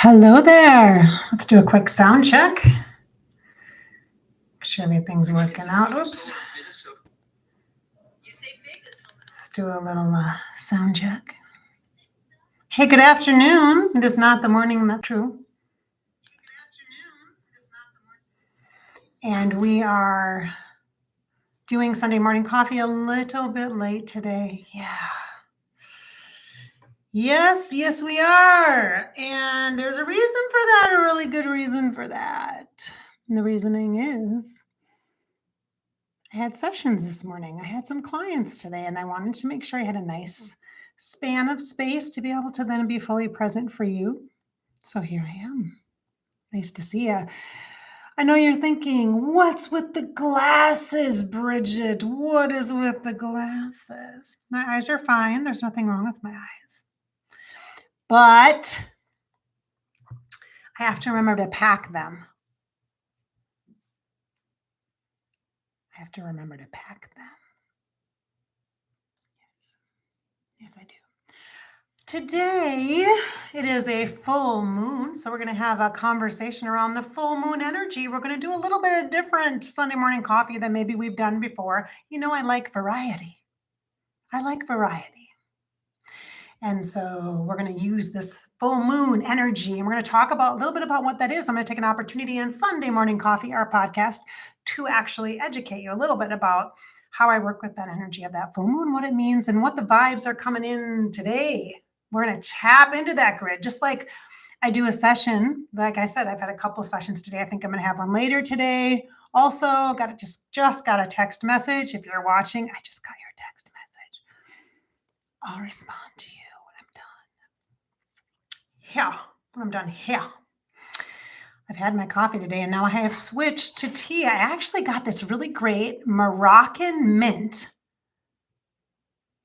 Hello there. Let's do a quick sound check. Make sure everything's working out. Oops. Let's do a little sound check. Hey, good afternoon. It is not the morning, that's true. And we are doing Sunday morning coffee a little bit late today. Yeah. Yes, we are. And there's a reason for that, a really good reason for that. And the reasoning is I had sessions this morning. I had some clients today, and I wanted to make sure I had a nice span of space to be able to then be fully present for you. So here I am. Nice to see you. I know you're thinking, what's with the glasses, Bridgette? What is with the glasses? My eyes are fine. There's nothing wrong with my eyes. But I have to remember to pack them. I have to remember to pack them. Yes, I do. Today, it is a full moon, so we're going to have a conversation around the full moon energy. We're going to do a little bit of different Sunday morning coffee than maybe we've done before. You know, I like variety. And so we're going to use this full moon energy, and we're going to talk about a little bit about what that is. I'm going to take an opportunity on Sunday Morning Coffee, our podcast, to actually educate you a little bit about how I work with that energy of that full moon, what it means, and what the vibes are coming in today. We're going to tap into that grid, just like I do a session. Like I said, I've had a couple sessions today. I think I'm going to have one later today. Also, just got a text message. If you're watching, I just got your text message. I'll respond to you when I'm done here. I've had my coffee today, and now I have switched to tea. I actually got this really great Moroccan mint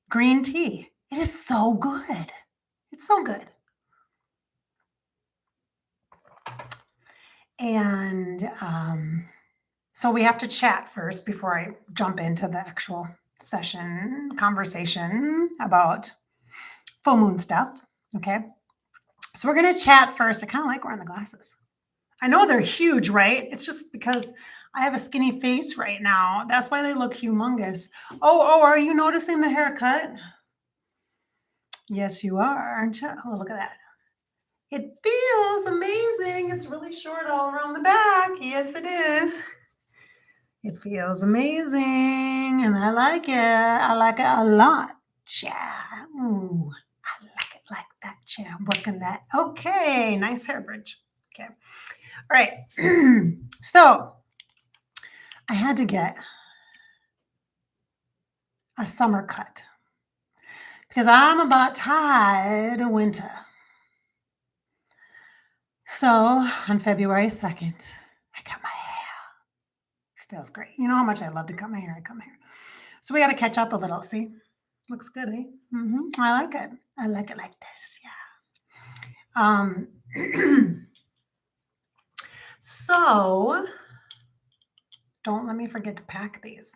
green tea. It is so good. It's so good. And so we have to chat first before I jump into the actual session conversation about full moon stuff. Okay. So we're going to chat first. I kind of like wearing the glasses. I know they're huge, right? It's just because I have a skinny face right now. That's why they look humongous. Oh, are you noticing the haircut? Yes, you are, aren't you? Oh, look at that. It feels amazing. It's really short all around the back. Yes, it is. It feels amazing, and I like it. I like it a lot. Yeah. Ooh, I like it like that. Yeah, I'm working that. Okay, nice hair bridge. Okay. All right. So I had to get a summer cut because I'm about tired of winter. So on February 2nd, I cut my hair. It feels great. You know how much I love to cut my hair. So we got to catch up a little. See, looks good, eh? I like it. I like it like this. Yeah. So don't let me forget to pack these.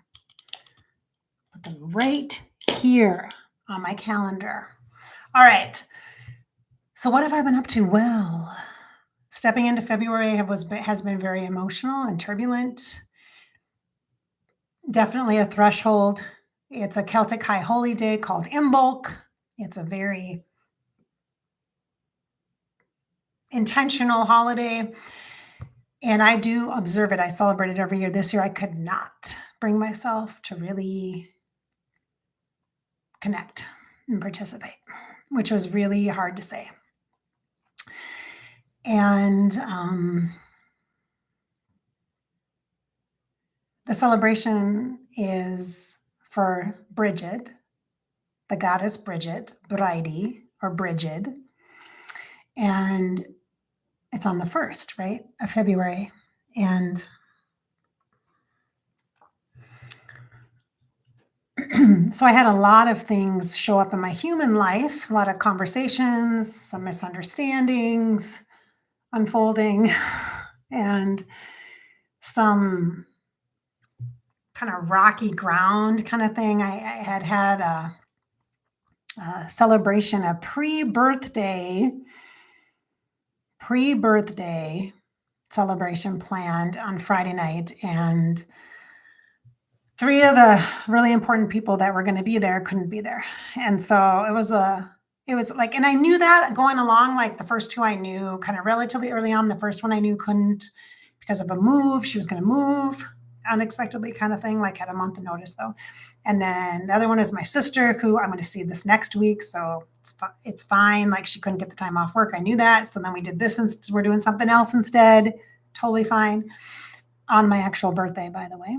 Put them right here on my calendar. All right. So what have I been up to? Well, stepping into February has been very emotional and turbulent. Definitely a threshold. It's a Celtic High Holy Day called Imbolc. It's a very intentional holiday, and I do observe it. I celebrate it every year. This year, I could not bring myself to really connect and participate, which was really hard to say. And the celebration is for Bridgette, the goddess Bridgette, Bridie, or Bridget. And it's on the 1st, right, of February. And so I had a lot of things show up in my human life, a lot of conversations, some misunderstandings unfolding, and some kind of rocky ground kind of thing. I had a celebration, a pre-birthday pre-birthday celebration planned on Friday night, and 3 of the really important people that were going to be there couldn't be there. And so it was like, and I knew that going along, like the first 2 I knew kind of relatively early on. The first one I knew couldn't because of a move. She was going to move unexpectedly, kind of thing, like had a month of notice though. And then the other one is my sister, who I'm going to see this next week. So it's fine. Like she couldn't get the time off work. I knew that. So then we did this and we're doing something else instead. Totally fine. On my actual birthday, by the way.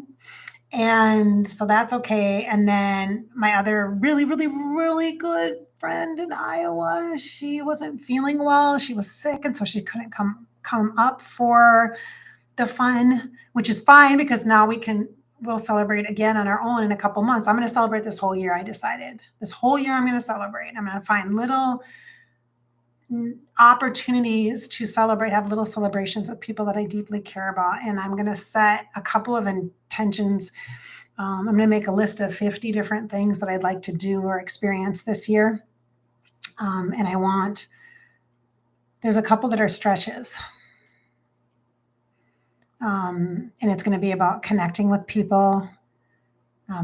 And so that's okay. And then my other really, really, really good friend in Iowa, she wasn't feeling well. She was sick. And so she couldn't come up for the fun, which is fine because now we'll celebrate again on our own in a couple months. I'm going to celebrate this whole year. I decided this whole year I'm going to celebrate. I'm going to find little opportunities to celebrate, have little celebrations with people that I deeply care about. And I'm going to set a couple of intentions. I'm going to make a list of 50 different things that I'd like to do or experience this year. And there's a couple that are stretches. And it's going to be about connecting with people,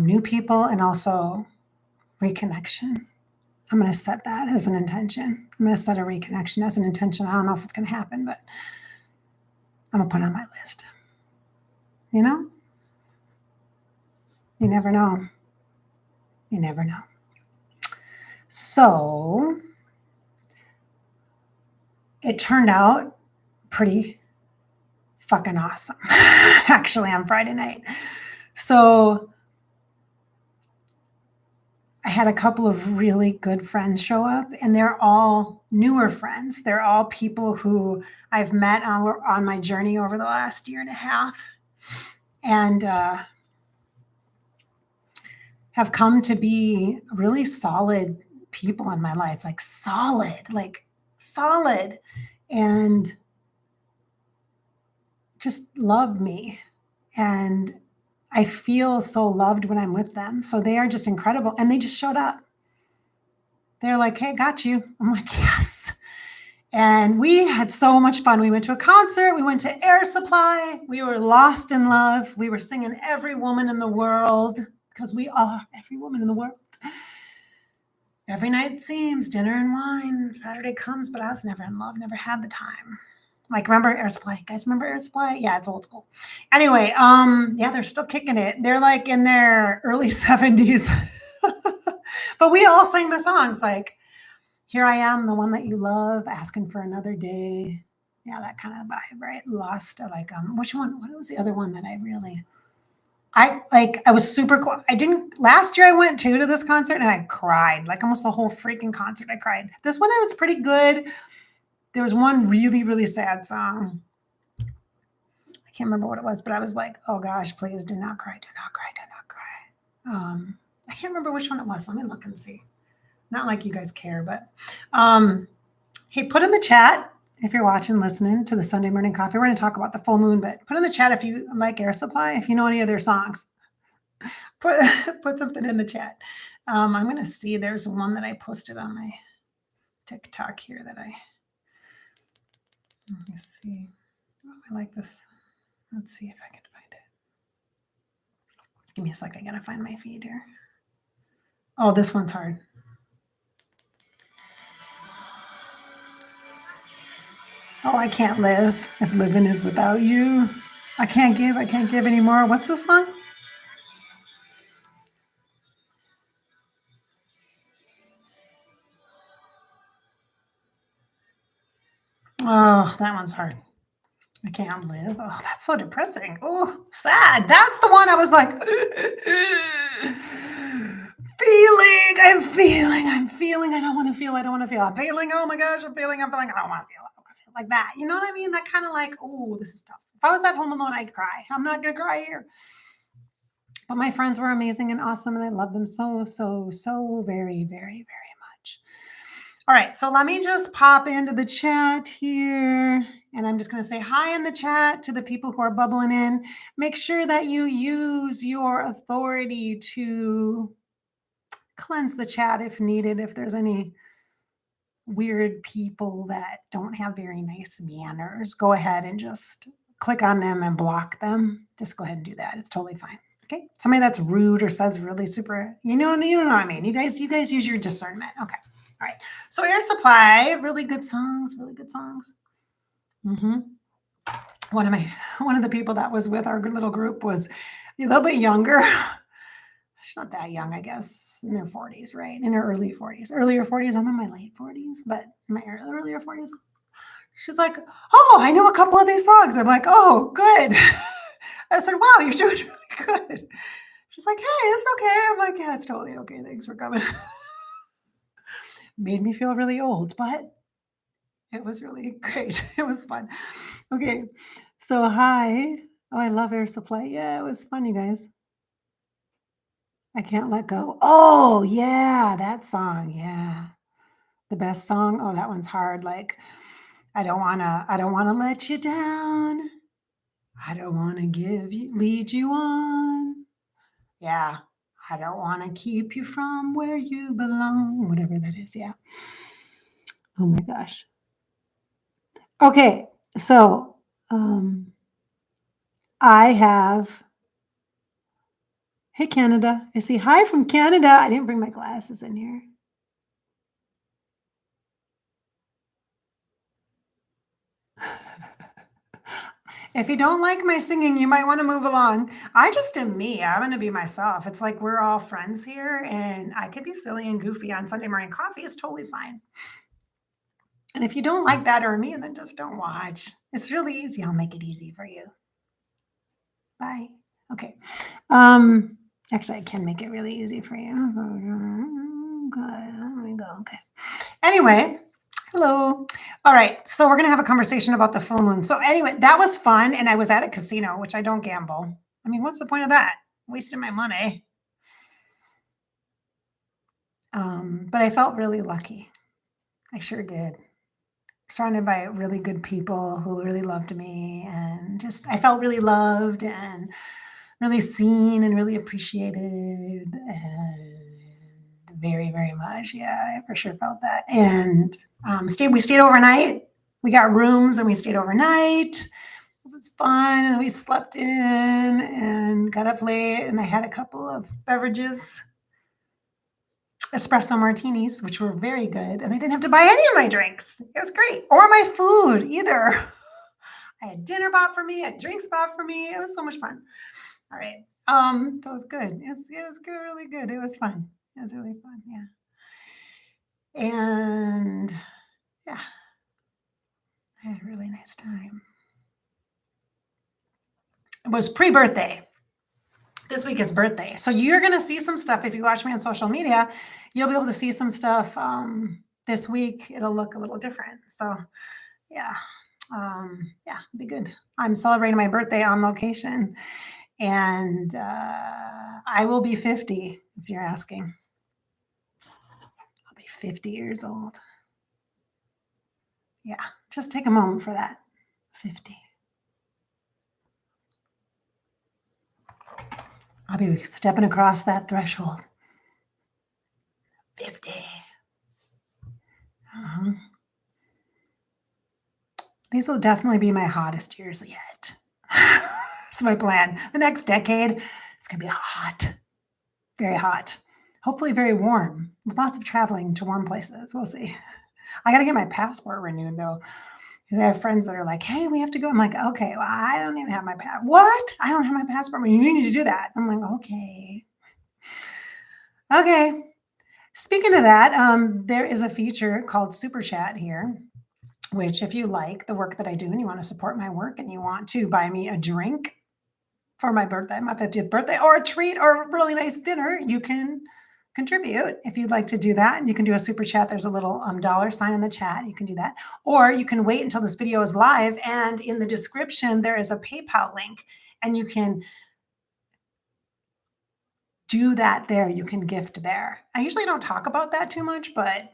new people, and also reconnection. I'm going to set that as an intention. I'm going to set a reconnection as an intention. I don't know if it's going to happen, but I'm going to put it on my list. You know? You never know. You never know. So it turned out pretty fucking awesome, actually, on Friday night. So I had a couple of really good friends show up, and they're all newer friends. They're all people who I've met on my journey over the last year and a half, and have come to be really solid people in my life, like solid, and just love me. And I feel so loved when I'm with them. So they are just incredible. And they just showed up. They're like, hey, got you. I'm like, yes. And we had so much fun. We went to a concert. We went to Air Supply. We were lost in love. We were singing Every Woman in the World, because we are every woman in the world. Every night seems dinner and wine. Saturday comes, but I was never in love, never had the time. Like, remember Air Supply? You guys remember Air Supply? Yeah, it's old school. Anyway, yeah, they're still kicking it. They're like in their early 70s. But we all sang the songs like, here I am, the one that you love, asking for another day. Yeah, that kind of vibe, right? Lost, like, which one? What was the other one that I was super cool. Last year I went to this concert and I cried, like almost the whole freaking concert. I cried. This one I was pretty good. There was one really, really sad song. I can't remember what it was, but I was like, oh gosh, please do not cry, do not cry, do not cry. I can't remember which one it was. Let me look and see. Not like you guys care, but hey, put in the chat if you're watching, listening to the Sunday Morning Coffee. We're going to talk about the full moon, but put in the chat if you like Air Supply, if you know any of their songs. Put something in the chat. I'm going to see. There's one that I posted on my TikTok here that let me see. Oh, I like this. Let's see if I can find it. Give me a second. I got to find my feed here. Oh, this one's hard. Oh, I can't live if living is without you. I can't give anymore. What's this song? Oh, that one's hard. I can't live. Oh, that's so depressing. Oh, sad. That's the one I was like, I'm feeling. I don't want to feel. I'm feeling. Oh my gosh, I'm feeling. I don't want to feel. Like that. You know what I mean? That kind of like, oh, this is tough. If I was at home alone, I'd cry. I'm not going to cry here. But my friends were amazing and awesome, and I love them so, so, so very, very, very much. All right, so let me just pop into the chat here, and I'm just going to say hi in the chat to the people who are bubbling in. Make sure that you use your authority to cleanse the chat if needed, if there's any weird people that don't have very nice manners, go ahead and just click on them and block them. Just go ahead and do that. It's totally fine. Okay. Somebody that's rude or says really super, you know what I mean? You guys use your discernment. Okay. All right. So Air Supply, really good songs, really good songs. One of the people that was with our little group was a little bit younger. She's not that young, I guess, in their 40s, right? In her early 40s. Earlier 40s. I'm in my late 40s, but in my earlier 40s. She's like, oh, I know a couple of these songs. I'm like, oh, good. I said, wow, you're doing really good. She's like, hey, it's okay. I'm like, yeah, it's totally okay. Thanks for coming. Made me feel really old, but it was really great. It was fun. Okay. So hi. Oh, I love Air Supply. Yeah, it was fun, you guys. I Can't Let Go. Oh, yeah, that song. Yeah. The best song. Oh, that one's hard. Like, I don't want to let you down. I don't want to lead you on. Yeah. I don't want to keep you from where you belong. Whatever that is. Yeah. Oh my gosh. Okay. So, I have, hey, Canada. I see hi from Canada. I didn't bring my glasses in here. If you don't like my singing, you might want to move along. I just am me. I'm going to be myself. It's like we're all friends here, and I could be silly and goofy on Sunday morning coffee. It's totally fine. And if you don't like that or me, then just don't watch. It's really easy. I'll make it easy for you. Bye. Okay. Actually, I can make it really easy for you. Good. There we go. Okay. Anyway, hello. All right. So we're going to have a conversation about the full moon. So anyway, that was fun. And I was at a casino, which I don't gamble. I mean, what's the point of that? Wasting my money. But I felt really lucky. I sure did. Surrounded by really good people who really loved me. And just, I felt really loved and really seen and really appreciated. And very, very much. Yeah, I for sure felt that. And we stayed overnight. We got rooms and we stayed overnight. It was fun. And we slept in and got up late. And I had a couple of beverages, espresso martinis, which were very good. And I didn't have to buy any of my drinks. It was great. Or my food either. I had dinner bought for me, I had drinks bought for me. It was so much fun. All right. So it was good. It was good, really good. It was fun. It was really fun. Yeah. And yeah, I had a really nice time. It was pre-birthday. This week is birthday. So you're going to see some stuff. If you watch me on social media, you'll be able to see some stuff this week. It'll look a little different. So yeah. Yeah, it'll be good. I'm celebrating my birthday on location. And I will be 50, if you're asking. I'll be 50 years old. Yeah, just take a moment for that. 50. I'll be stepping across that threshold. 50. These will definitely be my hottest years yet. That's my plan. The next decade, it's going to be hot. Very hot. Hopefully very warm, with lots of traveling to warm places. We'll see. I got to get my passport renewed, though. Because I have friends that are like, hey, we have to go. I'm like, okay, well, I don't even have my passport. What? I don't have my passport. You need to do that. I'm like, okay. Okay. Speaking of that, there is a feature called Super Chat here, which if you like the work that I do and you want to support my work and you want to buy me a drink for my birthday, my 50th birthday, or a treat or a really nice dinner, you can contribute if you'd like to do that. And you can do a super chat. There's a little dollar sign in the chat. You can do that. Or you can wait until this video is live. And in the description, there is a PayPal link. And you can do that there. You can gift there. I usually don't talk about that too much, but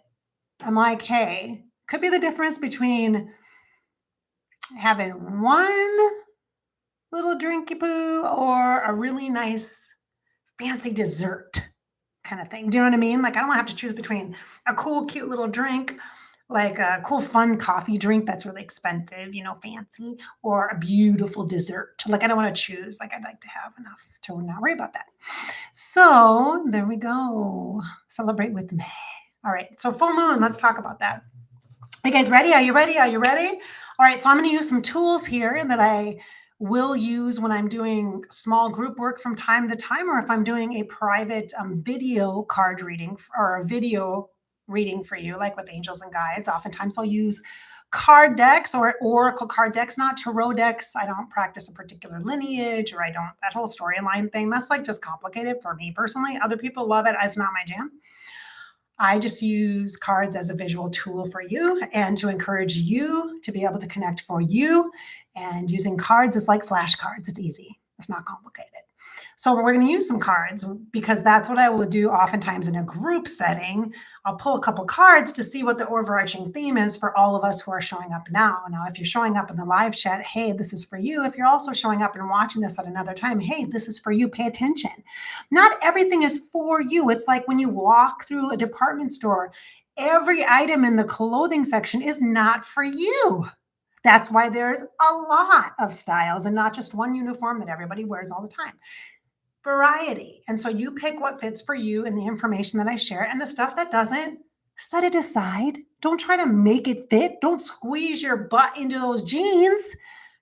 I'm like, hey, could be the difference between having one little drinky poo or a really nice fancy dessert kind of thing. Do you know what I mean? Like, I don't have to choose between a cool, cute little drink like a cool, fun coffee drink that's really expensive, fancy, or a beautiful dessert. Like I don't want to choose. Like I'd like to have enough to not worry about that. So there we go. Celebrate with me. All right. So full moon, let's talk about that. Are you guys ready? Are you ready? Are you ready? All right. So I'm going to use some tools here that I will use when I'm doing small group work from time to time, or if I'm doing a private video card reading or a video reading for you, like with angels and guides. Oftentimes I'll use card decks or oracle card decks, not tarot decks. I don't practice a particular lineage, or that whole storyline thing. That's like just complicated for me personally. Other people love it. It's not my jam. I just use cards as a visual tool for you and to encourage you to be able to connect for you. And using cards is like flashcards. It's easy. It's not complicated. So we're going to use some cards because that's what I will do oftentimes in a group setting. I'll pull a couple cards to see what the overarching theme is for all of us who are showing up now. Now, if you're showing up in the live chat, hey, this is for you. If you're also showing up and watching this at another time, hey, this is for you. Pay attention. Not everything is for you. It's like when you walk through a department store, every item in the clothing section is not for you. That's why there's a lot of styles and not just one uniform that everybody wears all the time. Variety. And so you pick what fits for you in the information that I share, and the stuff that doesn't, set it aside. Don't try to make it fit. Don't squeeze your butt into those jeans.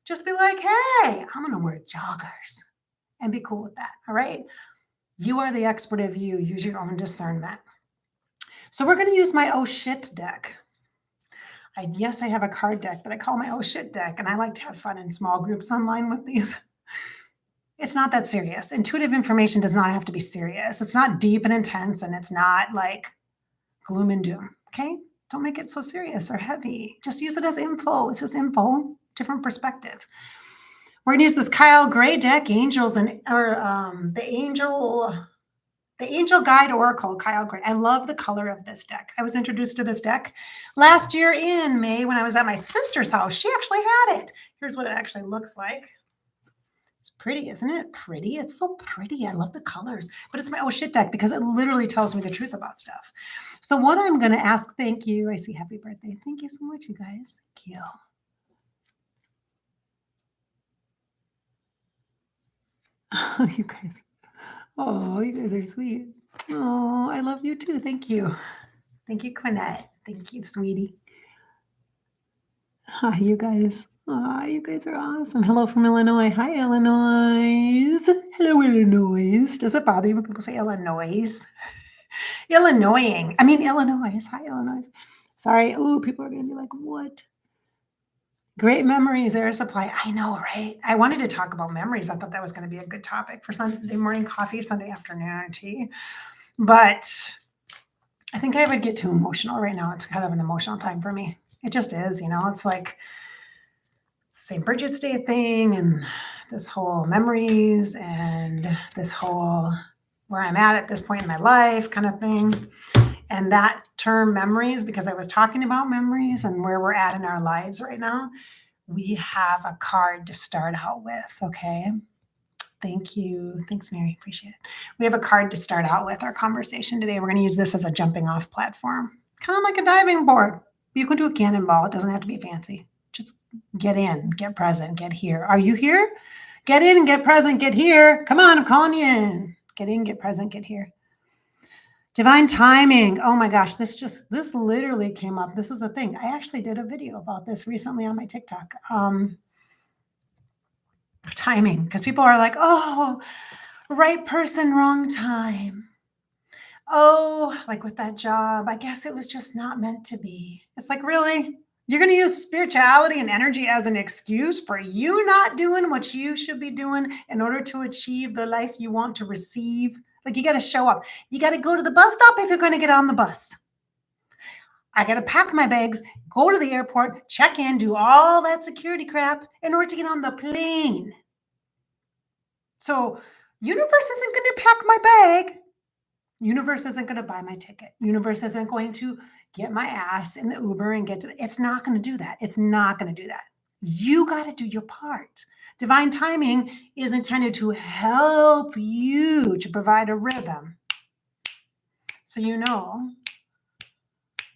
Just be like, hey, I'm going to wear joggers and be cool with that. All right. You are the expert of you. Use your own discernment. So we're going to use my oh shit deck. Yes, I have a card deck that I call my oh shit deck, and I like to have fun in small groups online with these. It's not that serious. Intuitive information does not have to be serious. It's not deep and intense, and it's not like gloom and doom. Okay? Don't make it so serious or heavy. Just use it as info. It's just info, different perspective. We're going to use this Kyle Gray deck, Angels, the Angel Guide Oracle, Kyle Gray. I love the color of this deck. I was introduced to this deck last year in May when I was at my sister's house. She actually had it. Here's what it actually looks like. It's pretty, isn't it? Pretty. It's so pretty. I love the colors. But it's my oh shit deck because it literally tells me the truth about stuff. So what I'm going to ask, thank you. I see happy birthday. Thank you so much, you guys. Thank you. Oh, you guys. Oh, you guys are sweet. Oh, I love you too. Thank you. Thank you, Quinette. Thank you, sweetie. Hi, you guys. Oh, you guys are awesome. Hello from Illinois. Hi, Illinois. Hello, Illinois. Does it bother you when people say Illinois? Illinoising. I mean, Illinois. Hi, Illinois. Sorry. Oh, people are going to be like, what? Great memories, air supply. I know, right? I wanted to talk about memories. I thought that was going to be a good topic for Sunday morning coffee, Sunday afternoon tea. But I think I would get too emotional right now. It's kind of an emotional time for me. It just is, it's like St. Bridget's Day thing and this whole memories and this whole where I'm at this point in my life kind of thing. And that term memories, because I was talking about memories and where we're at in our lives right now, we have a card to start out with, okay? Thank you. Thanks, Mary. Appreciate it. We have a card to start out with our conversation today. We're going to use this as a jumping off platform, kind of like a diving board. You can do a cannonball. It doesn't have to be fancy. Just get in, get present, get here. Are you here? Get in, get present, get here. Come on, I'm calling you in. Get in, get present, get here. Divine timing. Oh my gosh, this literally came up. This is a thing. I actually did a video about this recently on my TikTok. Timing, because people are like, oh, right person, wrong time. Oh, like with that job, I guess it was just not meant to be. It's like, really? You're going to use spirituality and energy as an excuse for you not doing what you should be doing in order to achieve the life you want to receive? Like, you got to show up. You got to go to the bus stop if you're going to get on the bus. I got to pack my bags, go to the airport, check in, do all that security crap in order to get on the plane. So universe isn't going to pack my bag. Universe isn't going to buy my ticket. Universe isn't going to get my ass in the Uber and get to it's not going to do that. It's not going to do that. You got to do your part. Divine timing is intended to help you to provide a rhythm. So you know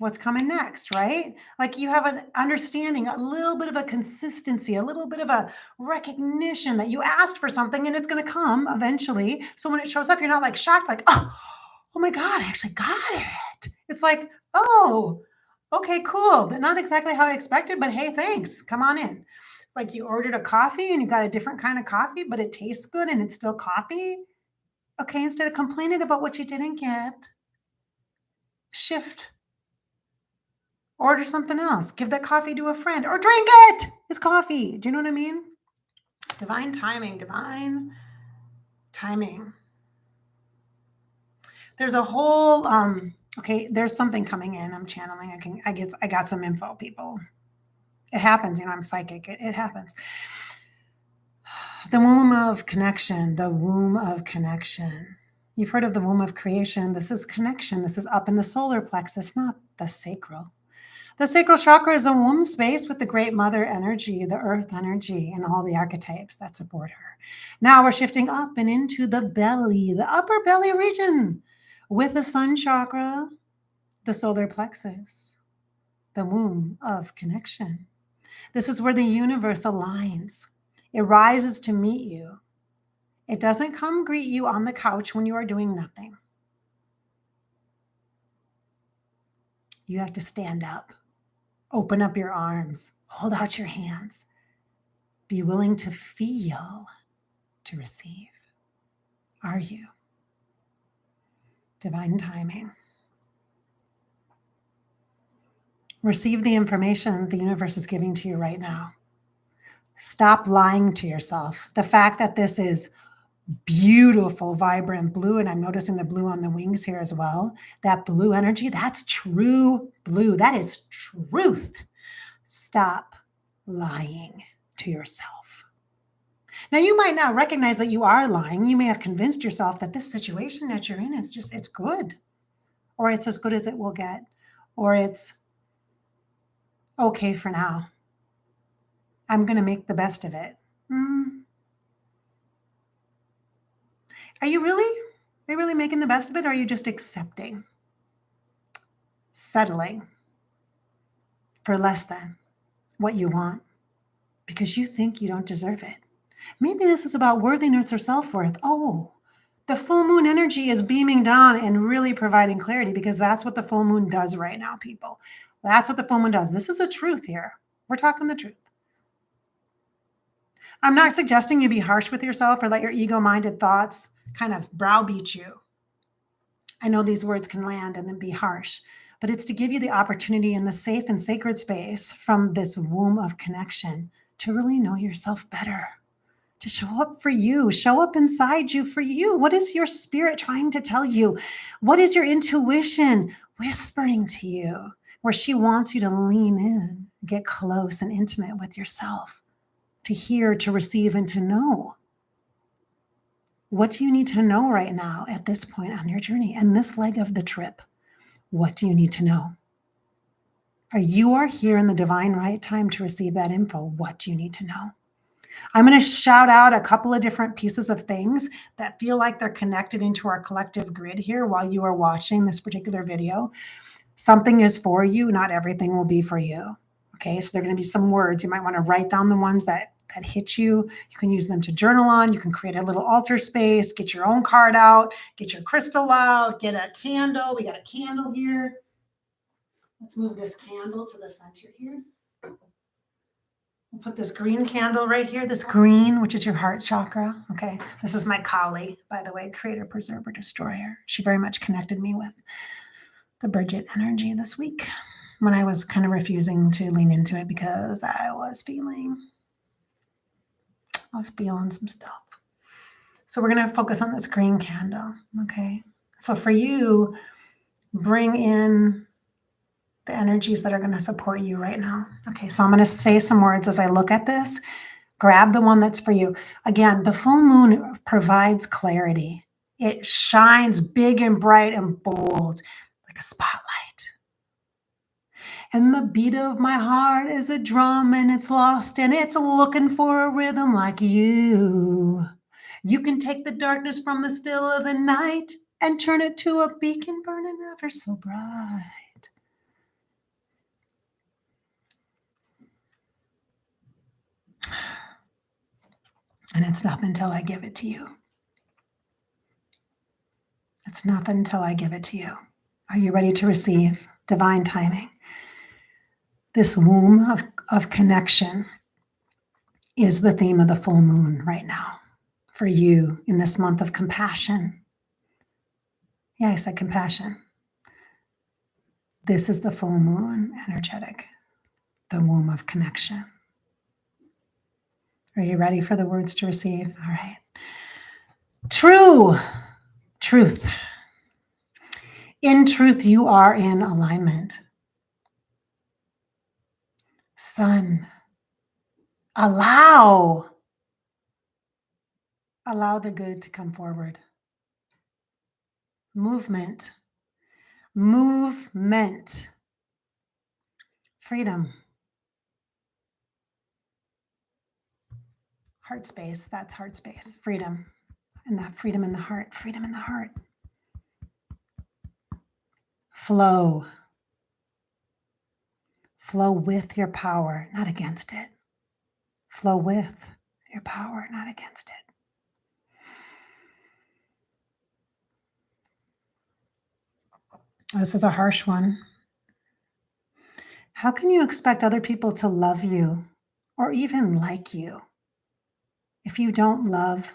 what's coming next, right? Like you have an understanding, a little bit of a consistency, a little bit of a recognition that you asked for something and it's going to come eventually. So when it shows up, you're not like shocked, like, oh my God, I actually got it. It's like, oh, okay, cool. Not exactly how I expected, but hey, thanks. Come on in. Like you ordered a coffee and you got a different kind of coffee, but it tastes good and it's still coffee. Okay, instead of complaining about what you didn't get, shift. Order something else. Give that coffee to a friend or drink it. It's coffee. Do you know what I mean? Divine timing, divine timing. There's a whole, okay, there's something coming in. I'm channeling. I got some info, people. It happens. I'm psychic. It happens. The womb of connection, the womb of connection. You've heard of the womb of creation. This is connection. This is up in the solar plexus, not the sacral. The sacral chakra is a womb space with the great mother energy, the earth energy, and all the archetypes that support her. Now we're shifting up and into the belly, the upper belly region, with the sun chakra, the solar plexus, the womb of connection. This is where the universe aligns. It rises to meet you. It doesn't come greet you on the couch when you are doing nothing. You have to stand up. Open up your arms, hold out your hands. Be willing to feel, to receive. Are you? Divine timing. Receive the information the universe is giving to you right now. Stop lying to yourself. The fact that this is beautiful, vibrant blue, and I'm noticing the blue on the wings here as well. That blue energy, that's true blue. That is truth. Stop lying to yourself. Now, you might not recognize that you are lying. You may have convinced yourself that this situation that you're in is it's good, or it's as good as it will get, or it's okay for now. I'm going to make the best of it. Are you really making the best of it? Or are you just accepting, settling for less than what you want because you think you don't deserve it? Maybe this is about worthiness or self-worth. Oh, the full moon energy is beaming down and really providing clarity because that's what the full moon does right now, people. That's what the full moon does. This is a truth here. We're talking the truth. I'm not suggesting you be harsh with yourself or let your ego-minded thoughts kind of browbeat you. I know these words can land and then be harsh, but it's to give you the opportunity in the safe and sacred space from this womb of connection to really know yourself better, to show up for you, show up inside you for you. What is your spirit trying to tell you? What is your intuition whispering to you where she wants you to lean in, get close and intimate with yourself, to hear, to receive, and to know? What do you need to know right now at this point on your journey and this leg of the trip? What do you need to know? You are here in the divine right time to receive that info. What do you need to know? I'm going to shout out a couple of different pieces of things that feel like they're connected into our collective grid here while you are watching this particular video. Something is for you. Not everything will be for you. Okay, so there are going to be some words. You might want to write down the ones that hit you. You can use them to journal on. You can create a little altar space, get your own card out, get your crystal out, get a candle. We got a candle here. Let's move this candle to the center here. We'll put this green candle right here, this green, which is your heart chakra. Okay, this is my Kali, by the way, creator, preserver, destroyer. She very much connected me with the Bridgette energy this week when I was kind of refusing to lean into it because I was feeling some stuff. So we're going to focus on this green candle. Okay. So for you, bring in the energies that are going to support you right now. Okay. So I'm going to say some words as I look at this. Grab the one that's for you. Again, the full moon provides clarity. It shines big and bright and bold like a spotlight. And the beat of my heart is a drum and it's lost and it's looking for a rhythm like you. You can take the darkness from the still of the night and turn it to a beacon burning ever so bright. And it's nothing until I give it to you. It's nothing until I give it to you. Are you ready to receive divine timing? This womb of connection is the theme of the full moon right now for you in this month of compassion. Yeah, I said compassion. This is the full moon energetic, the womb of connection. Are you ready for the words to receive? All right. Truth. In truth, you are in alignment. Sun, allow the good to come forward. Movement. Freedom. Heart space, that's heart space. Freedom. And that freedom in the heart. Flow. Flow with your power, not against it. Flow with your power, not against it. This is a harsh one. How can you expect other people to love you or even like you if you don't love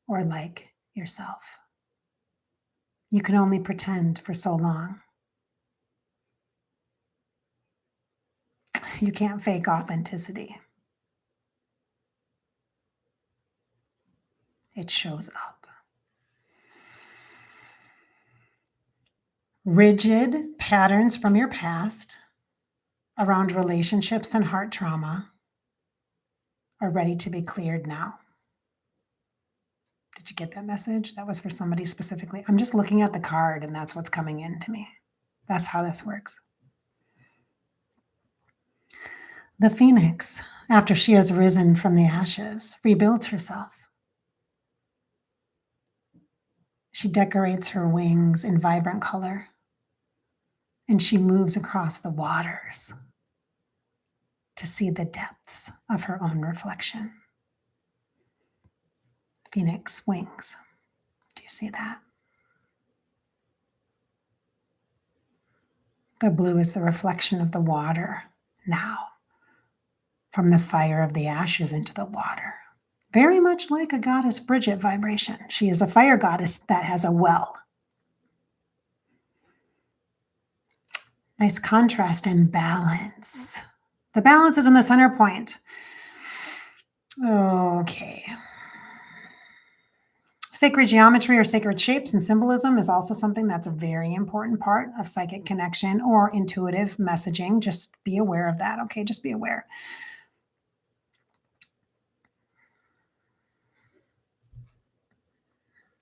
or like yourself? You can only pretend for so long. You can't fake authenticity. It shows up. Rigid patterns from your past around relationships and heart trauma are ready to be cleared now. Did you get that message? That was for somebody specifically. I'm just looking at the card and that's what's coming in to me. That's how this works. The phoenix, after she has risen from the ashes, rebuilds herself. She decorates her wings in vibrant color and she moves across the waters to see the depths of her own reflection. Phoenix wings. Do you see that? The blue is the reflection of the water now, from the fire of the ashes into the water. Very much like a goddess Bridgette vibration. She is a fire goddess that has a well. Nice contrast and balance. The balance is in the center point. Okay. Sacred geometry or sacred shapes and symbolism is also something that's a very important part of psychic connection or intuitive messaging. Just be aware of that. Okay, just be aware.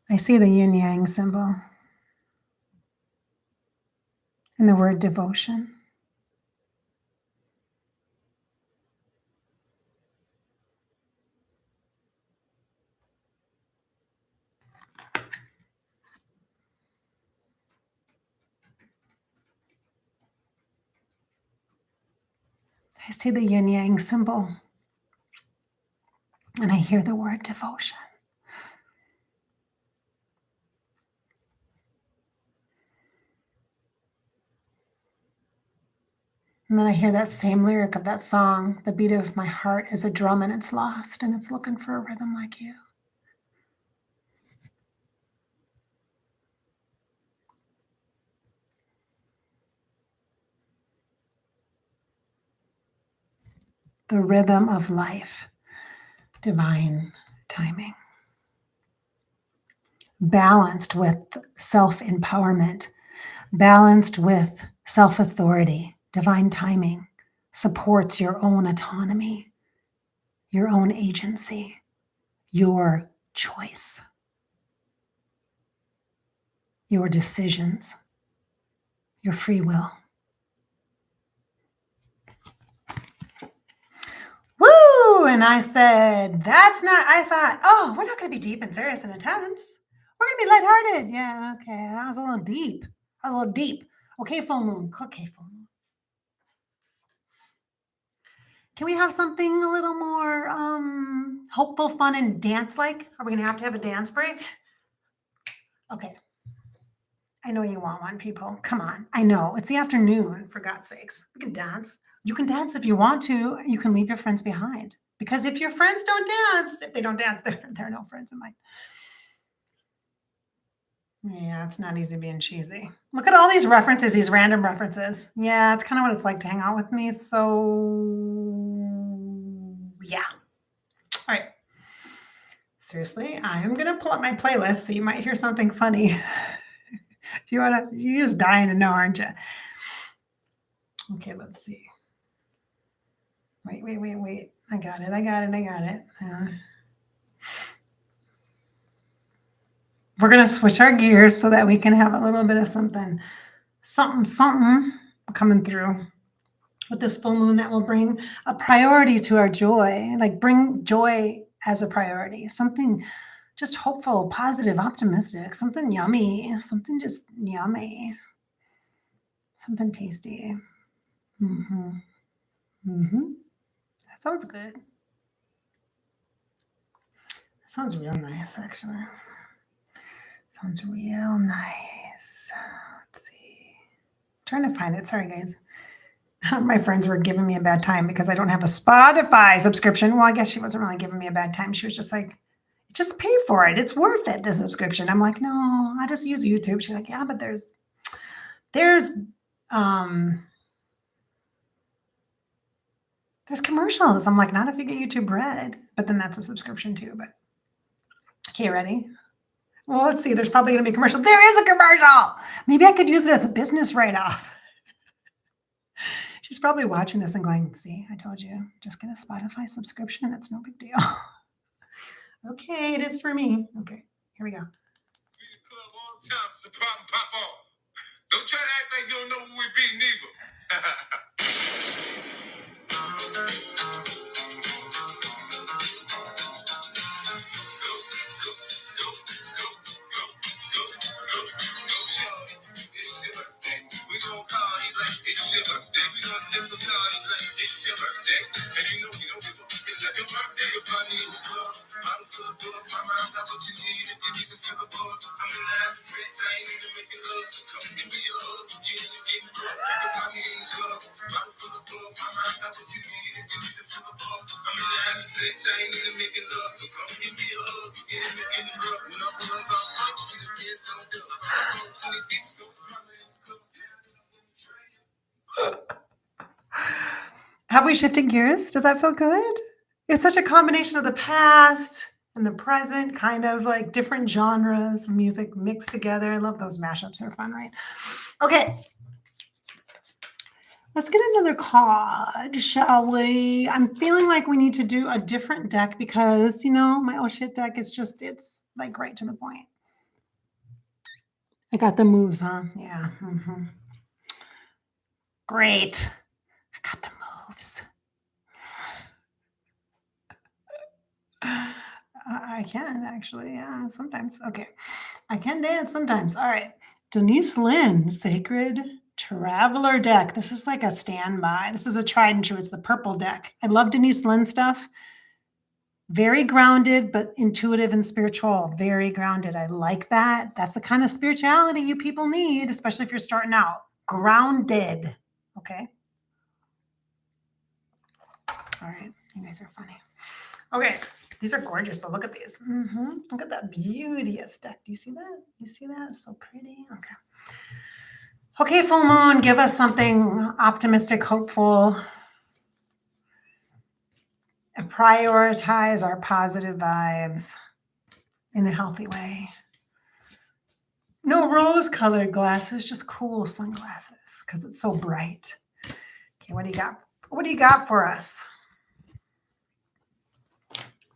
I see the yin yang symbol and the word devotion. I see the yin yang symbol and I hear the word devotion. And then I hear that same lyric of that song, the beat of my heart is a drum and it's lost and it's looking for a rhythm like you. The rhythm of life, divine timing. Balanced with self-empowerment, balanced with self-authority, divine timing supports your own autonomy, your own agency, your choice, your decisions, your free will. Woo! And I said, I thought, oh, we're not going to be deep and serious and intense. We're going to be lighthearted. Yeah, okay. That was a little deep. Okay, full moon. Can we have something a little more hopeful, fun, and dance-like? Are we going to have a dance break? Okay. I know you want one, people. Come on. I know. It's the afternoon, for God's sakes. We can dance. You can dance if you want to. You can leave your friends behind. Because if your friends don't dance, if they don't dance, they're no friends of mine. Yeah, it's not easy being cheesy. Look at all these references, these random references. Yeah, it's kind of what it's like to hang out with me. So, yeah. All right. Seriously, I am going to pull up my playlist so you might hear something funny. You're just dying to know, aren't you? Okay, let's see. Wait. I got it. We're going to switch our gears so that we can have a little bit of something coming through with this full moon that will bring a priority to our joy, like bring joy as a priority, something just hopeful, positive, optimistic, something yummy, something just yummy, something tasty. That sounds good. That sounds real nice, actually. Sounds real nice. Let's see. I'm trying to find it. Sorry, guys. My friends were giving me a bad time because I don't have a Spotify subscription. Well, I guess she wasn't really giving me a bad time. She was just like, just pay for it. It's worth it, the subscription. I'm like, no, I just use YouTube. She's like, yeah, but there's commercials. I'm like, not if you get YouTube Red, but then that's a subscription too. But okay, ready? Well, let's see. There's probably going to be a commercial. There is a commercial. Maybe I could use it as a business write-off. She's probably watching this and going, see, I told you, just get a Spotify subscription. It's no big deal. Okay, it is for me. Okay, here we go. Don't try to act like you don't know who we be, neither. We gon' party like it's your birthday. We gon' sip a party like it's your birthday. And you know we don't give up. It's like your birthday. You're funny in the club. Bottle full of blood. My mind got what you need if you need to feel the buzz. I'm in the having sex. I ain't even making love. So come give me a hug. Get in and get in drunk. You're funny in the club. Bottle full of blood. My mind got what you need if you need to feel the buzz. I'm in the having sex. I ain't even making love. So come give me a hug. Get in and get in drunk. When I'm pulling off, see the kids on the I'm 20 deep, so I'm in the club. Have we shifted gears? Does that feel good? It's such a combination of the past and the present, kind of like different genres of music mixed together. I love those mashups. They're fun, right? Okay. Let's get another card, shall we? I'm feeling like we need to do a different deck because, my oh shit deck is just, it's like right to the point. I got the moves, huh? Yeah. Great. I got the moves. I can actually, yeah, sometimes. Okay. I can dance sometimes. All right. Denise Linn, Sacred Traveler deck. This is like a standby. This is a tried and true. It's the purple deck. I love Denise Linn stuff. Very grounded, but intuitive and spiritual. Very grounded. I like that. That's the kind of spirituality you people need, especially if you're starting out. Grounded. Okay. All right. You guys are funny. Okay. These are gorgeous, though. Look at these. Look at that beauteous deck. Do you see that? You see that? It's so pretty. Okay. Okay, full moon, give us something optimistic, hopeful. And prioritize our positive vibes in a healthy way. No rose-colored glasses, just cool sunglasses because it's so bright. Okay, what do you got? What do you got for us?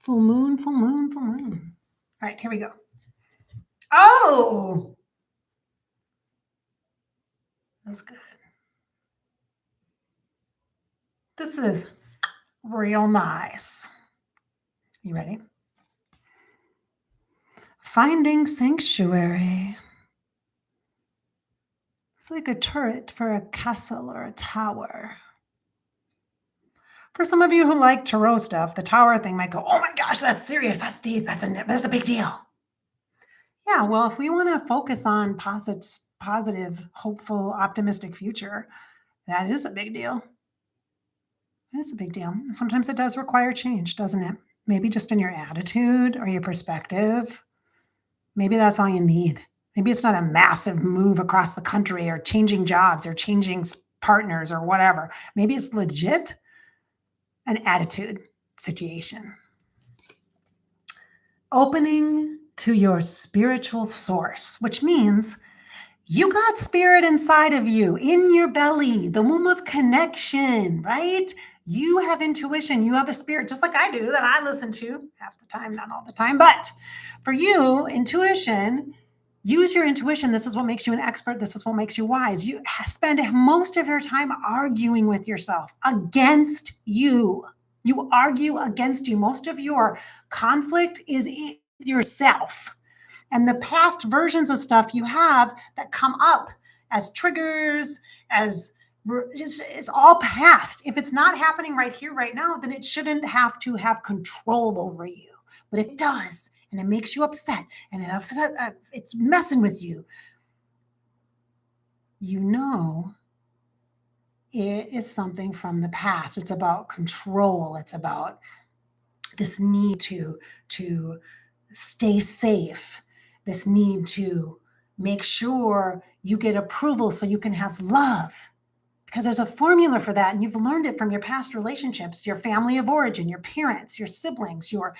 Full moon, full moon, full moon. All right, here we go. Oh! That's good. This is real nice. You ready? Finding sanctuary. It's like a turret for a castle or a tower. For some of you who like tarot stuff, the tower thing might go, oh my gosh, that's serious. That's deep. That's a big deal. Yeah, well, if we want to focus on positive, hopeful, optimistic future, that is a big deal. It's a big deal. Sometimes it does require change, doesn't it? Maybe just in your attitude or your perspective. Maybe that's all you need. Maybe it's not a massive move across the country or changing jobs or changing partners or whatever. Maybe it's legit an attitude situation. Opening to your spiritual source, which means you got spirit inside of you, in your belly, the womb of connection, right? You have intuition. You have a spirit, just like I do, that I listen to half the time, not all the time. But for you, intuition, use your intuition. This is what makes you an expert. This is what makes you wise. You spend most of your time arguing with yourself against you. You argue against you. Most of your conflict is in yourself. And the past versions of stuff you have that come up as triggers, it's all past. If it's not happening right here, right now, then it shouldn't have to have control over you. But it does, and it makes you upset, and it's messing with you. You know, it is something from the past. It's about control. It's about this need to stay safe. This need to make sure you get approval so you can have love, because there's a formula for that. And you've learned it from your past relationships, your family of origin, your parents, your siblings, your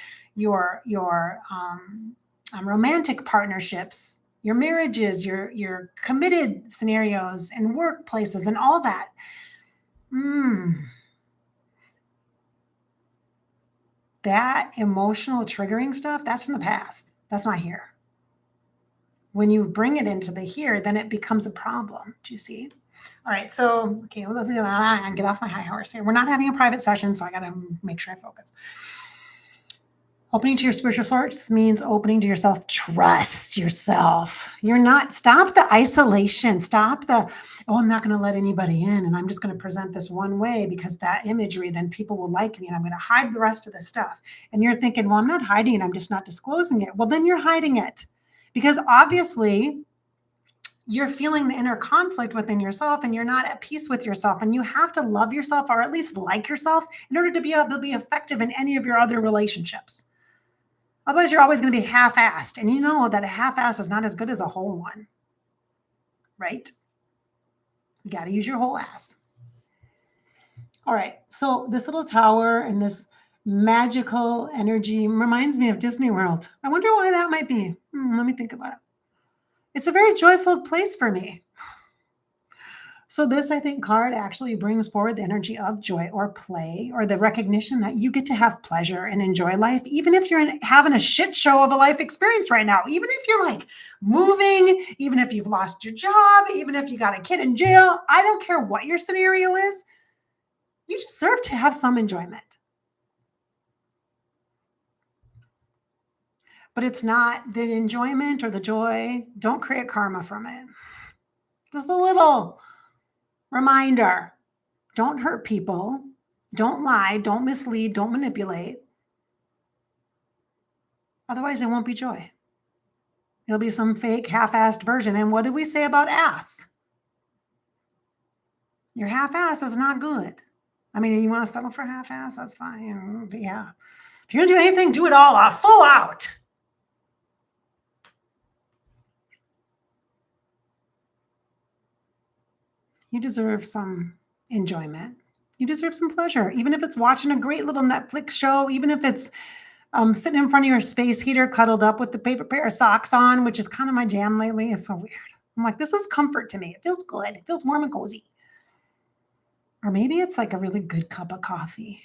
romantic partnerships, your marriages, your committed scenarios and workplaces and all that. That emotional triggering stuff, that's from the past. That's not here. When you bring it into the here, then it becomes a problem. Do you see? All right. So, okay, well, let's get off my high horse here. We're not having a private session, so I got to make sure I focus. Opening to your spiritual source means opening to yourself. Trust yourself. Stop the isolation. Stop I'm not going to let anybody in, and I'm just going to present this one way because that imagery, then people will like me, and I'm going to hide the rest of the stuff. And you're thinking, well, I'm not hiding it. I'm just not disclosing it. Well, then you're hiding it. Because obviously you're feeling the inner conflict within yourself and you're not at peace with yourself. And you have to love yourself, or at least like yourself, in order to be able to be effective in any of your other relationships. Otherwise, you're always going to be half-assed. And you know that a half-ass is not as good as a whole one, right? You got to use your whole ass. All right. So this little tower and this magical energy reminds me of Disney World. I wonder why that might be. Let me think about it. It's a very joyful place for me. So this, I think, card actually brings forward the energy of joy or play, or the recognition that you get to have pleasure and enjoy life, even if you're having a shit show of a life experience right now, even if you're like moving, even if you've lost your job, even if you got a kid in jail. I don't care what your scenario is. You deserve to have some enjoyment. But it's not the enjoyment or the joy. Don't create karma from it. Just a little reminder. Don't hurt people. Don't lie. Don't mislead. Don't manipulate. Otherwise, it won't be joy. It'll be some fake half-assed version. And what did we say about ass? Your half-ass is not good. I mean, you want to settle for half-ass? That's fine. But yeah. If you're going to do anything, do it all off, full out. You deserve some enjoyment. You deserve some pleasure, even if it's watching a great little Netflix show, even if it's sitting in front of your space heater, cuddled up with the paper pair of socks on, which is kind of my jam lately. It's so weird. I'm like, this is comfort to me. It feels good. It feels warm and cozy. Or maybe it's like a really good cup of coffee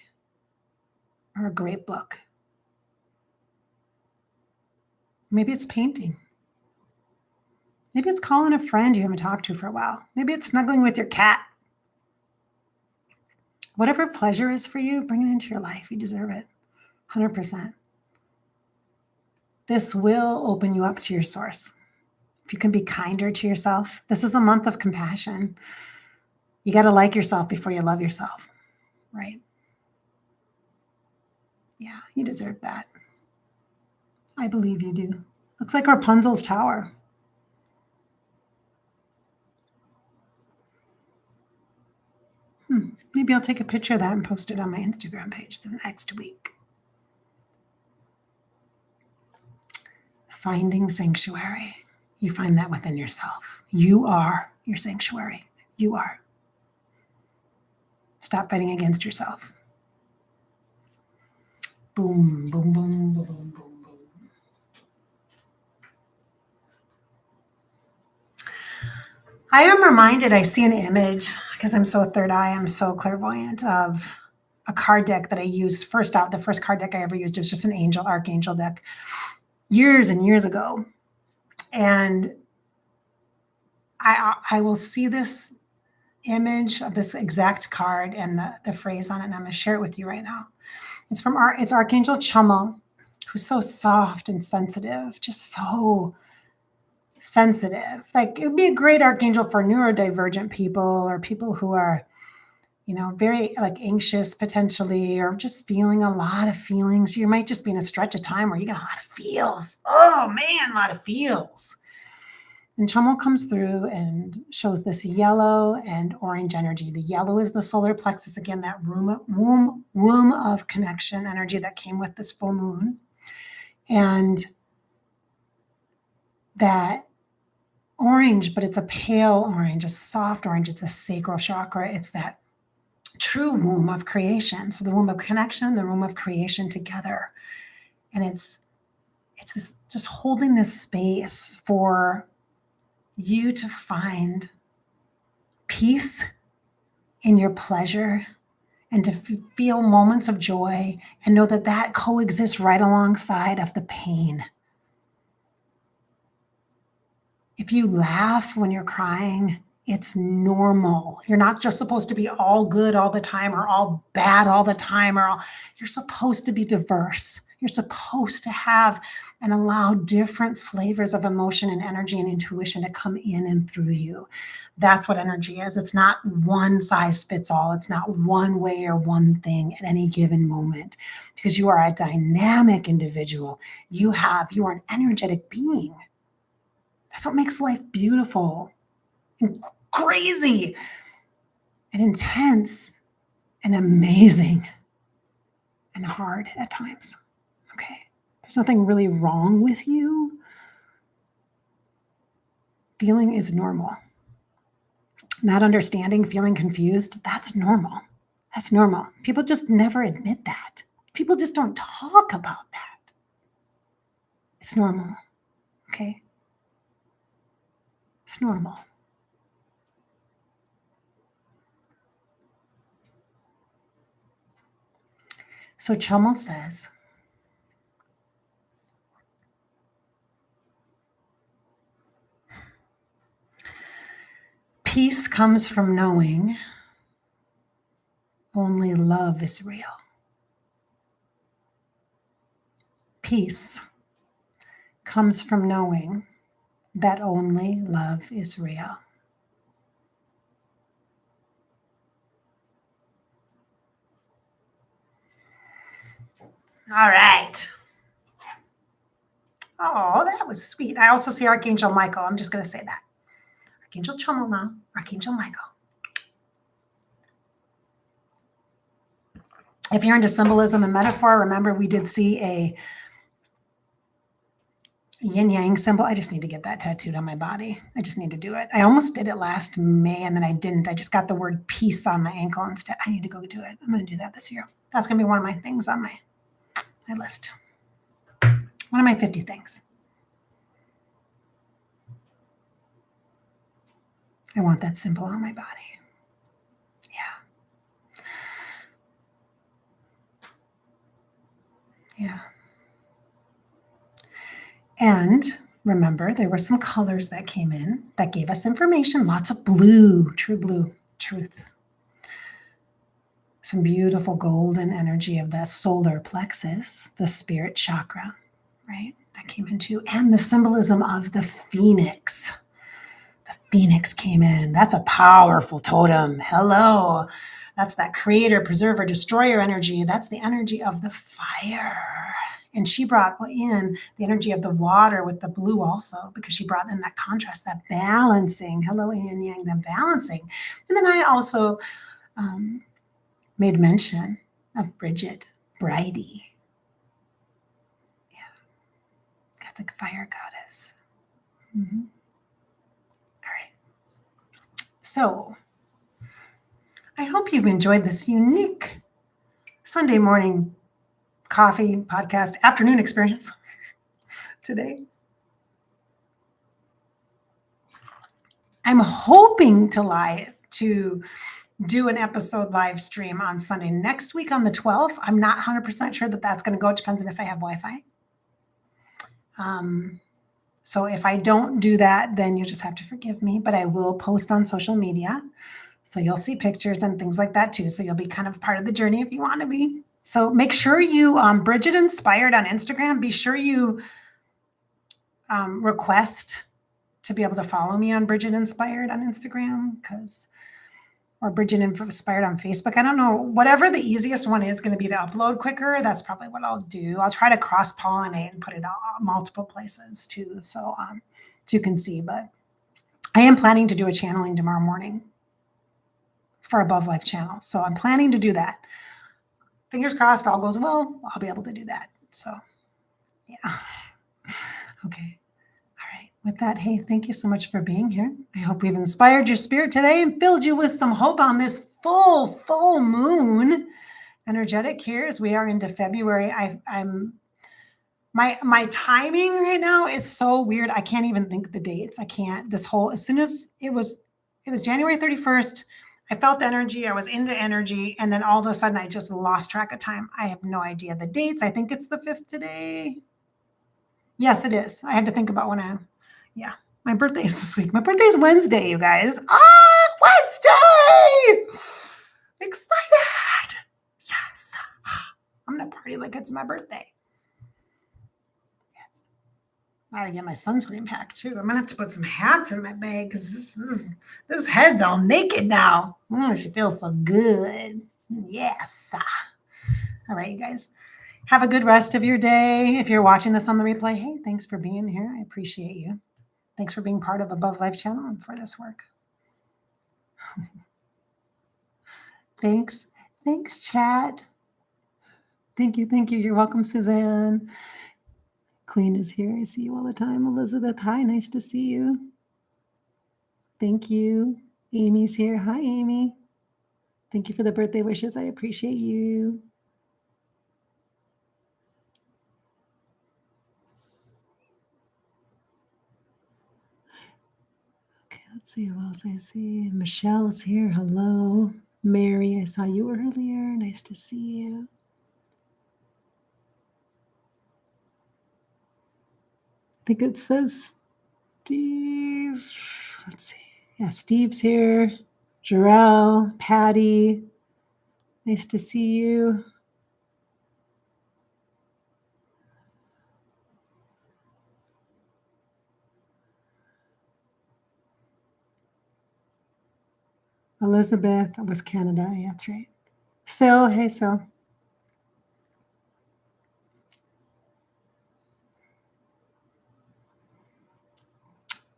or a great book. Maybe it's painting. Maybe it's calling a friend you haven't talked to for a while. Maybe it's snuggling with your cat. Whatever pleasure is for you, bring it into your life. You deserve it. 100%. This will open you up to your source. If you can be kinder to yourself, this is a month of compassion. You got to like yourself before you love yourself, right? Yeah, you deserve that. I believe you do. Looks like Rapunzel's tower. Maybe I'll take a picture of that and post it on my Instagram page the next week. Finding sanctuary. You find that within yourself. You are your sanctuary. You are. Stop fighting against yourself. Boom, boom, boom, boom, boom, boom. I am reminded, I see an image, because I'm so third eye, I'm so clairvoyant, of a card deck that I used first out. The first card deck I ever used was just an archangel deck years and years ago. And I will see this image of this exact card and the phrase on it, and I'm going to share it with you right now. It's from it's Archangel Campbell, who's so soft and sensitive, just so sensitive. Like, it would be a great archangel for neurodivergent people or people who are, very like anxious potentially, or just feeling a lot of feelings. You might just be in a stretch of time where you get a lot of feels. Oh man, a lot of feels. And Campbell comes through and shows this yellow and orange energy. The yellow is the solar plexus, again, that womb of connection energy that came with this full moon. And that orange, but it's a pale orange, a soft orange. It's a sacral chakra. It's that true womb of creation. So the womb of connection, the womb of creation together. And it's this, just holding this space for you to find peace in your pleasure and to feel moments of joy and know that that coexists right alongside of the pain. If you laugh when you're crying, it's normal. You're not just supposed to be all good all the time or all bad all the time, you're supposed to be diverse. You're supposed to have and allow different flavors of emotion and energy and intuition to come in and through you. That's what energy is. It's not one size fits all. It's not one way or one thing at any given moment, because you are a dynamic individual. You are an energetic being. That's what makes life beautiful and crazy and intense and amazing and hard at times. Okay. There's nothing really wrong with you. Feeling is normal. Not understanding, feeling confused, that's normal. That's normal. People just never admit that. People just don't talk about that. It's normal. Okay? It's normal. So Campbell says, peace comes from knowing only love is real. Peace comes from knowing that only love is real. All right. Oh, that was sweet. I also see Archangel Michael. I'm just going to say that. Archangel Campbell now. Archangel Michael. If you're into symbolism and metaphor, remember we did see a yin-yang symbol. I just need to get that tattooed on my body. I just need to do it. I almost did it last May and then I didn't. I just got the word peace on my ankle instead. I need to go do it. I'm going to do that this year. That's going to be one of my things on my list. One of my 50 things. I want that symbol on my body. Yeah. And remember, there were some colors that came in that gave us information. Lots of blue, true blue, truth. Some beautiful golden energy of the solar plexus, the spirit chakra, right? That came into, and the symbolism of the phoenix. The phoenix came in. That's a powerful totem. Hello. That's that creator, preserver, destroyer energy. That's the energy of the fire. And she brought in the energy of the water with the blue also, because she brought in that contrast, that balancing. Hello, yin yang, the balancing. And then I also made mention of Bridgette, Bridie. Yeah, that's a fire goddess. Mm-hmm. All right. So I hope you've enjoyed this unique Sunday morning coffee podcast afternoon experience today. I'm hoping to do an episode live stream on Sunday next week on the 12th. I'm not 100% sure that that's going to go. It depends on if I have Wi-Fi. So if I don't do that, then you'll just have to forgive me, but I will post on social media. So you'll see pictures and things like that too. So you'll be kind of part of the journey if you want to be. So make sure you, Bridgette Inspired on Instagram, be sure you request to be able to follow me on Bridgette Inspired on Instagram, or Bridgette Inspired on Facebook. I don't know, whatever the easiest one is going to be to upload quicker. That's probably what I'll do. I'll try to cross-pollinate and put it on multiple places too, so you can see. But I am planning to do a channeling tomorrow morning for Above Life channel. So I'm planning to do that. Fingers crossed, all goes well, I'll be able to do that. So yeah. Okay. All right. With that, hey, thank you so much for being here. I hope we've inspired your spirit today and filled you with some hope on this full moon energetic here as we are into February. My timing right now is so weird. I can't even think the dates. I can't. As soon as it was January 31st, I felt energy. I was into energy. And then all of a sudden I just lost track of time. I have no idea the dates. I think it's the 5th today. Yes, it is. I had to think about my birthday is this week. My birthday is Wednesday, you guys. Wednesday! Excited! Yes. I'm going to party like it's my birthday. Yes. I gotta get my sunscreen pack too. I'm going to have to put some hats in my bag because this head's all naked now. She feels so good. Yes. All right, you guys. Have a good rest of your day. If you're watching this on the replay, hey, thanks for being here. I appreciate you. Thanks for being part of Above Life channel and for this work. Thanks, chat. Thank you. You're welcome, Suzanne. Queen is here. I see you all the time. Elizabeth, hi, nice to see you. Thank you. Amy's here. Hi, Amy. Thank you for the birthday wishes. I appreciate you. Okay, let's see who else I see. Michelle's here. Hello. Mary, I saw you earlier. Nice to see you. I think it says Steve. Let's see. Yeah, Steve's here. Jarrell, Patty. Nice to see you. Elizabeth, that was Canada. Yeah, that's right. Sil, hey, Sil.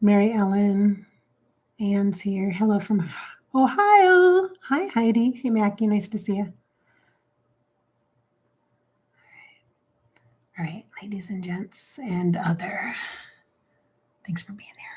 Mary Ellen. Anne's here. Hello from Ohio. Hi, Heidi. Hey, Mackie. Nice to see you. All right, ladies and gents and other. Thanks for being here.